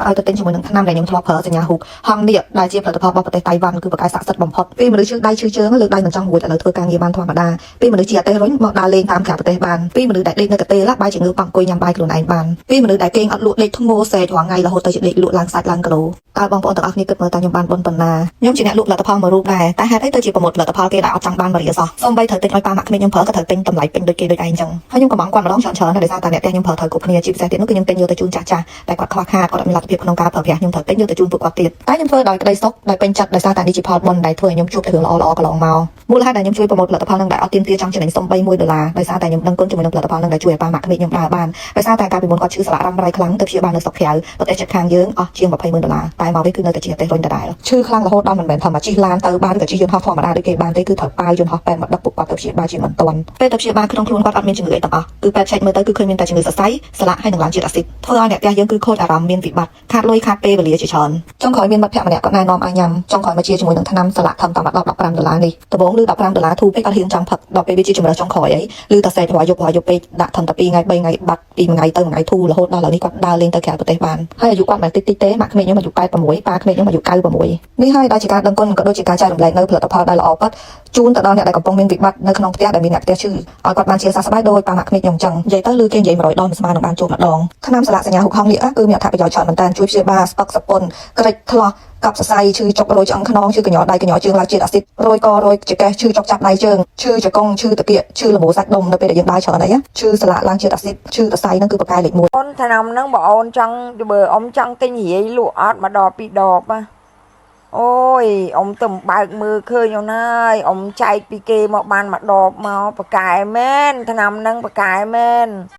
ឲ្យទៅទិញជាមួយនឹងថ្នាំដែលខ្ញុំធ្លាប់ប្រើសញ្ញាហូបហងនេះដែលជាផលិតផលរបស់ប្រទេសតៃវ៉ាន់គឺប្រកាសស័ក្តិសិទ្ធិបំផុតពេលមនុស្សឈឺដៃឈឺជើងលើកដៃមិនចង់រួចឥឡូវធ្វើការងារបានធម្មតាពេលមនុស្សជាអទេសរុញមកដើរលេងតាមក្រៅប្រទេសបានពេលមនុស្សដែលដេកនៅកន្ទេលបែរជាងើបអង្គុយញ៉ាំបាយខ្លួនឯងបានពេលមនុស្សដែលគេងអត់លក់ដេកធ្ងោសេរាល់ថ្ងៃរហូតទៅជាដេកលក់ឡើងសាច់ឡើងគីឡូតើបងប្អូនទាំងអស់គ្នាគិតមើលតើខ្ញុំបានបុណ្យប៉ុណ្ណាខ្ញុំជាអ្នកលក់ផលិតផលមួយរូបដែរតែហេតុអីទៅជាប្រមូលផលិតផលគេដែលអត់ចង់បានមួយរៀលសោះសូម្បីត្រូវទិញឲ្យប៉ាម៉ាក់ក្មេងខ្ញុំប្រើក៏ត្រូវទិញតម្លៃពេញដូចគេដូចឯងចឹងហើយខ្ញុំក៏មកគាត់ម្ដងច្រើនដោយសារតែអ្នកផ្ទះខ្ញុំប្រើត្រូវគ្រប់គ្នាជាពិសេសទៀតនោះគឺខ្ញុំទិញយកទៅជូនចាស់តែគាត់ខ្វះខាតគាត់អត់មានលទ្ធភាពក្នុងការប្រើប្រាស់ខ្ញុំត្រូវទិញយកទៅជូនពួកគាត់ទៀតតែខ្ញុំធ្វើដោយក្តីសុខដោយពេញចិត្តដោយសារតែនេះជាផលបុណ្យដែលធ្វើឲ្យខ្ញុំជួបតែរឿងល្អៗកន្លងមកមូលហេតុដែលខ្ញុំជួយប្រមូលផលិតផលនឹងដែលអត់ទាមទារចង់ចំណេញសំបី$1ដោយសារតែខ្ញុំដឹងគុណជាមួយនឹងផលិតផលនឹងដែលជួយឲ្យប៉ាម៉ាក់ក្មេងខ្ញុំដើរបានដោយសារតែកាលពីមុនគាត់ឈឺស្លាករ៉ាំរ៉ៃខ្លាំងទៅព្យាបាលនៅស្រុកក្រៅប្រទេសជិតខាងយើងអស់ជាង$200,000តែមកវិញគឺនៅតែជាប្រទេសរុញដដែលឈឺខ្លាំងរហូតដល់មិនមែនធម្មតាជិះឡានទៅបានឬក៏ជិះយន្តហោះធម្មតាដូចគេបានទេគឺត្រូវប៉ាវយន្តហោះពេទ្យមកដឹកពួកគាត់ទៅព្យាបាលជាមិនទាន់ពេលទៅព្យាបាលក្នុងខ្លួនគាត់អត់មានជំងឺអីទាំងអស់គឺពេទ្យឆែកមើលទៅគឺឃើញមានតែជំងឺសរសៃស្លាកហើយនឹងឡើងជាតិអាស៊ីតធ្វើឲ្យអ្នកផ្ទះយើងគឺខូចអារម្មណ៍មានវិបត្តិខាតលុយខាតពេលវេលាជាច្រើនចុងក្រោយមានមិត្តភក្តិម្នាក់គាត់ណែនាំឲ្យញ៉ាំចុងក្រោយមកជាជាមួយនឹងថ្នាំស្លាកធំតាម$15នេះដំបូងឬ$15ធូរពេកអត់ហ៊ានចង់ផឹកដល់ពេលវាជាជំរើសចុងក្រោយអីឬតែសេតរយប់ពេកដាក់ធំតែ2ថ្ងៃ3ថ្ងៃបាត់ពីមួយថ្ងៃទៅមួយថ្ងៃធូររហូតដល់ឥឡូវនេះគាត់ដើរលេងទៅក្រៅប្រទេសបានហើយអាយុគាត់មិនតិចទេម៉ាក់ក្មេងខ្ញុំអាយុ86ប៉ាក្មេងខ្ញុំអាយុ96នេះហើយដែលជាការដឹងគុណក៏ដូចជាការចែករំលែកនៅផលិតផលដែលល្អពិតជូនទៅដល់អ្នកដែលកំពុងមានវិបត្តិនៅក្នុងផ្ទះដែលមានអ្នកផ្ទះឈឺឲ្យគាត់បានជាសះស្បើយដោយប៉ាម៉ាក់ក្មេងខ្ញុំអញ្ចឹងនិយាយទៅឮគេនិយាយ100ដងមិនស្មើនឹងបានជួបម្ដងថ្នាំស្លាកសញ្ញាហូបហងនេះគឺមានអត្ថប្រយោជន៍ច្រើនមែនតើជួយព្យាបាលស្ពឹកសពុនក្រិចថ្លោះកប់សរសៃឈឺចុករយឆ្អឹងខ្នងឈឺកញ្ញោដៃកញ្ញោជើងឡើងជាតិអាស៊ីតរយករយចង្កេះឈឺចុកចាប់ដៃជើងឈឺចង្កុងឈឺតាគៀកឈឺលំមូសាច់ដុំនៅពេលដែលយើងដើរច្រើនអីឈឺសន្លាក់ឡើងជាតិអាស៊ីតឈឺសរសៃហ្នឹងគឺប្រកាយលេខ1អូនឆ្នាំហ្នឹងបើអូនចង់បើអ៊ំចង់ទិញរាយលក់អត់ម្ដងពីរដបអូយអ៊ំទៅបើកមើលឃើញអូនហើយអ៊ំចែកពីគេមកបានមួយដបមកប្រកែមែនឆ្នាំហ្នឹងប្រកែមែន